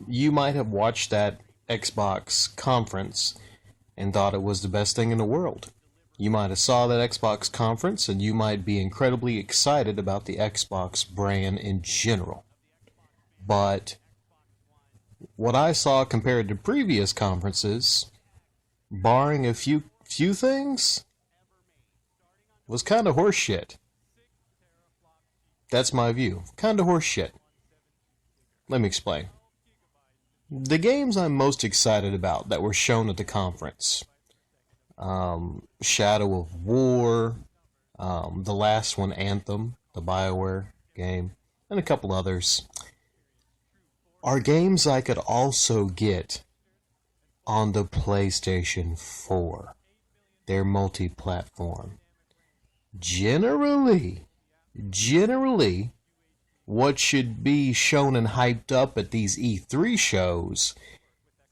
You might have watched that Xbox conference and thought it was the best thing in the world. You might have saw that Xbox conference and you might be incredibly excited about the Xbox brand in general. But what I saw compared to previous conferences, barring a few things, was kind of horseshit. That's my view. Kind of horseshit. Let me explain. The games I'm most excited about that were shown at the conference, Shadow of War, the last one, Anthem, the BioWare game, and a couple others, are games I could also get on the PlayStation 4. They're multi-platform. Generally, what should be shown and hyped up at these E3 shows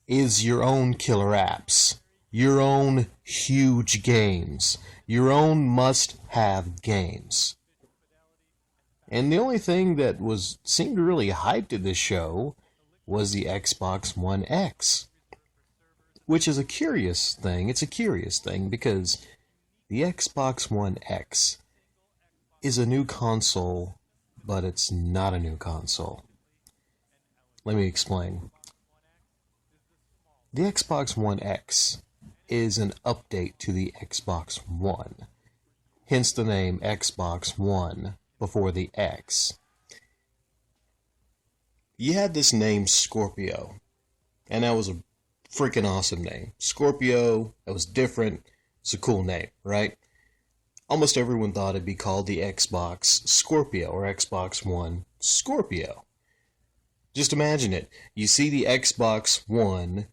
is your own killer apps, your own huge games, your own must-have games. And the only thing that seemed really hyped at this show was the Xbox One X, which is a curious thing. It's a curious thing because the Xbox One X is a new console, but it's not a new console. Let me explain. The Xbox One X is an update to the Xbox One, hence the name Xbox One before the X. You had this name Scorpio, and that was a freaking awesome name. Scorpio, that was different, it's a cool name, right? Almost everyone thought it'd be called the Xbox Scorpio or Xbox One Scorpio. Just imagine it. You see the Xbox One,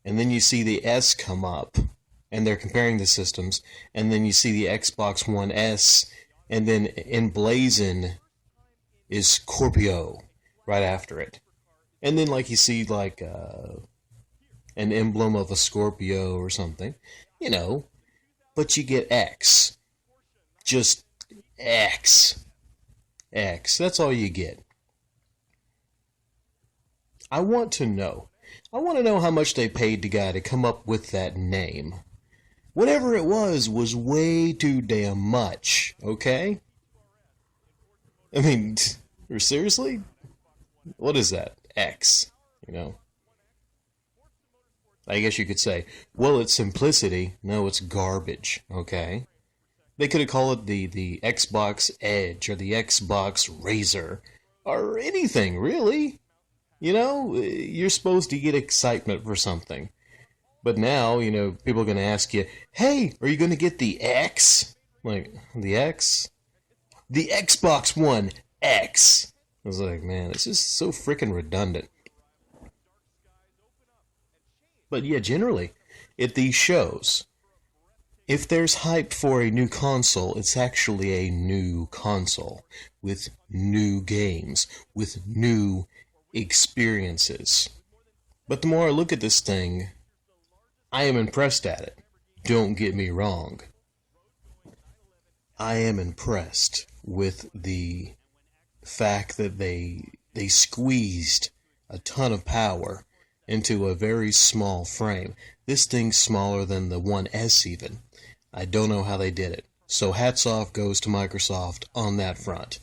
and then you see the S come up, and they're comparing the systems, and then you see the Xbox One S, and then emblazoned is Scorpio right after it. And then like you see like an emblem of a Scorpio or something, but you get X. Just X. X. That's all you get. I want to know how much they paid the guy to come up with that name. Whatever it was way too damn much, okay? I mean, seriously? What is that? X, I guess you could say, well, it's simplicity. No, it's garbage, okay? They could have called it the Xbox Edge or the Xbox Razor or anything, really. You're supposed to get excitement for something. But now, people are going to ask you, hey, are you going to get the X? Like, the X? The Xbox One X. I was like, man, it's just so freaking redundant. But yeah, generally, at these shows, if there's hype for a new console, it's actually a new console with new games, with new experiences. But the more I look at this thing, I am impressed at it. Don't get me wrong. I am impressed with the fact that they squeezed a ton of power into a very small frame. This thing's smaller than the One S even. I don't know how they did it. So hats off goes to Microsoft on that front.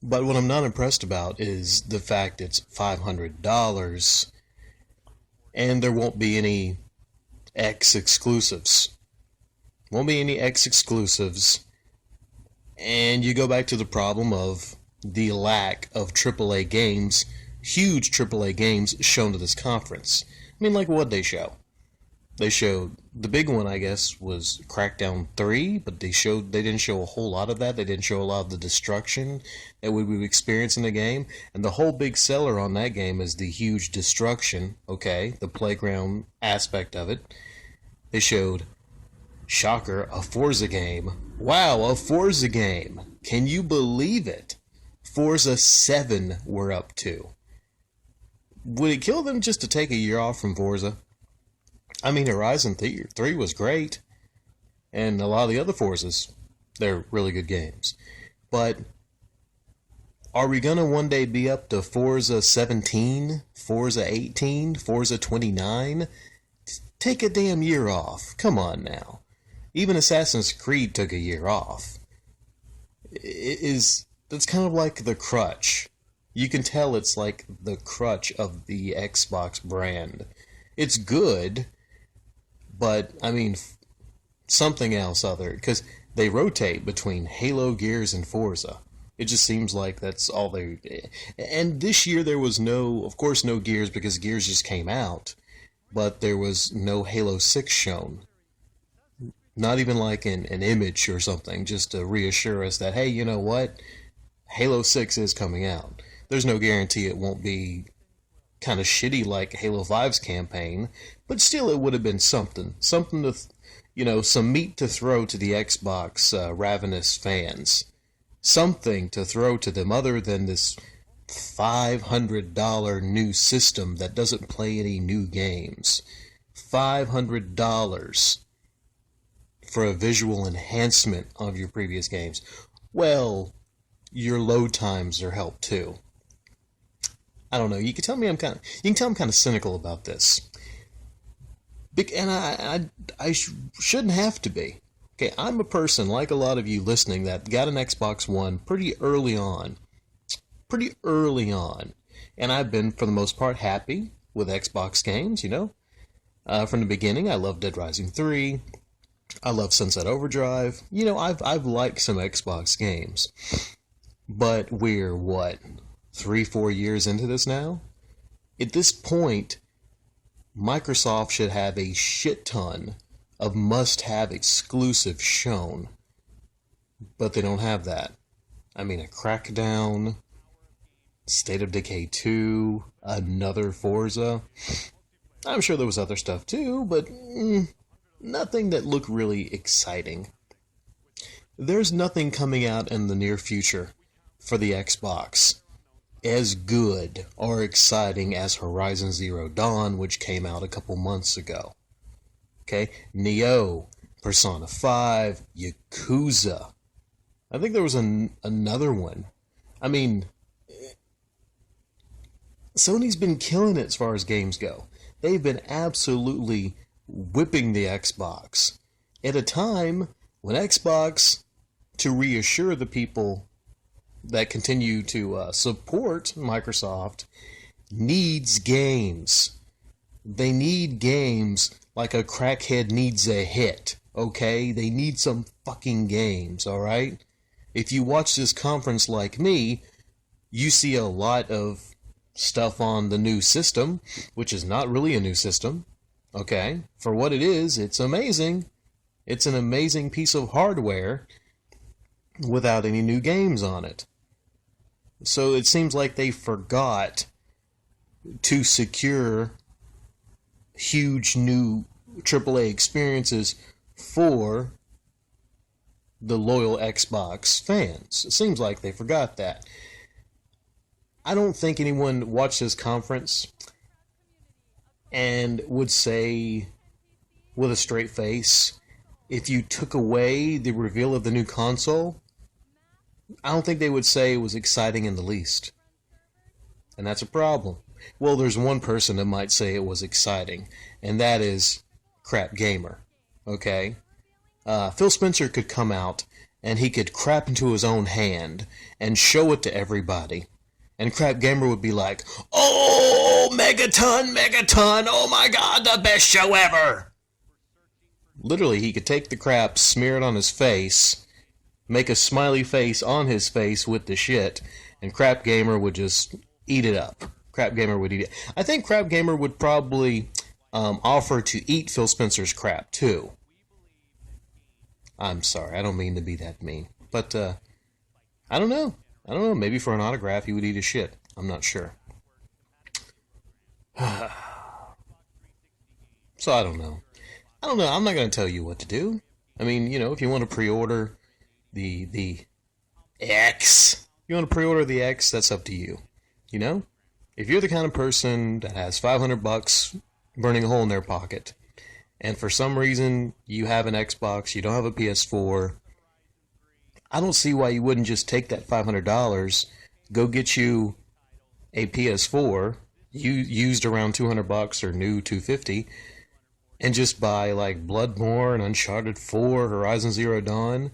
But what I'm not impressed about is the fact it's $500 and there won't be any X exclusives. Won't be any X exclusives. And you go back to the problem of the lack of AAA games, huge AAA games shown to this conference. I mean, like what'd they show? They showed, the big one I guess was Crackdown 3, but they didn't show a whole lot of that. They didn't show a lot of the destruction that we would experience in the game. And the whole big seller on that game is the huge destruction, okay, the playground aspect of it. They showed, shocker, a Forza game. Wow, a Forza game. Can you believe it? Forza 7 we're up to. Would it kill them just to take a year off from Forza? I mean, Horizon 3 was great, And a lot of the other Forzas, they're really good games. But are we going to one day be up to Forza 17, Forza 18, Forza 29? Take a damn year off. Come on now. Even Assassin's Creed took a year off. That's kind of like the crutch. You can tell it's like the crutch of the Xbox brand. It's good, but I mean something else other, because they rotate between Halo, Gears, and Forza. It just seems like that's all they. And this year there was of course, no Gears because Gears just came out, but there was no Halo 6 shown. Not even like an image or something, just to reassure us that, hey, you know what? Halo 6 is coming out. There's no guarantee it won't be kind of shitty like Halo 5's campaign, but still it would have been something. Something to, some meat to throw to the Xbox ravenous fans. Something to throw to them other than this $500 new system that doesn't play any new games. $500 for a visual enhancement of your previous games. Well, your load times are helped too. I don't know. You can tell I'm kind of cynical about this, and I shouldn't have to be. Okay, I'm a person like a lot of you listening that got an Xbox One pretty early on, and I've been for the most part happy with Xbox games. From the beginning, I loved Dead Rising 3. I love Sunset Overdrive. I've liked some Xbox games. But we're, 3-4 years into this now? At this point, Microsoft should have a shit ton of must-have exclusives shown. But they don't have that. I mean, a Crackdown, State of Decay 2, another Forza. I'm sure there was other stuff too, but nothing that looked really exciting. There's nothing coming out in the near future for the Xbox as good or exciting as Horizon Zero Dawn, which came out a couple months ago. Okay, Neo, Persona 5, Yakuza. I think there was another one. I mean, Sony's been killing it as far as games go. They've been absolutely whipping the Xbox at a time when Xbox, to reassure the people that continue to support Microsoft, needs games. They need games like a crackhead needs a hit, okay? They need some fucking games, alright? If you watch this conference like me, you see a lot of stuff on the new system, which is not really a new system, okay? For what it is, it's amazing. It's an amazing piece of hardware without any new games on it. So it seems like they forgot to secure huge new AAA experiences for the loyal Xbox fans. It seems like they forgot that. I don't think anyone watched this conference and would say with a straight face, if you took away the reveal of the new console, I don't think they would say it was exciting in the least. And that's a problem. Well, there's one person that might say it was exciting, and that is Crap Gamer. Okay? Phil Spencer could come out, and he could crap into his own hand, and show it to everybody. And Crap Gamer would be like, "Oh, Megaton, oh my god, the best show ever!" Literally, he could take the crap, smear it on his face, make a smiley face on his face with the shit, and Crap Gamer would just eat it up. Crap Gamer would eat it. I think Crap Gamer would probably offer to eat Phil Spencer's crap, too. I'm sorry, I don't mean to be that mean. But, I don't know. Maybe for an autograph he would eat his shit. I'm not sure. So I don't know. I'm not going to tell you what to do. I mean, if you want to pre-order the X, that's up to you. If you're the kind of person that has $500 burning a hole in their pocket, and for some reason you have an Xbox, you don't have a PS4, I don't see why you wouldn't just take that $500, go get you a PS4, you used around $200 or new $250, and just buy like Bloodborne, Uncharted 4, Horizon Zero Dawn.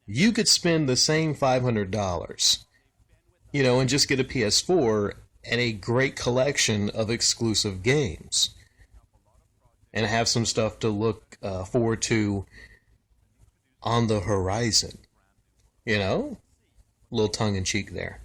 You could spend the same $500, and just get a PS4 and a great collection of exclusive games, and have some stuff to look forward to on the horizon. A little tongue in cheek there.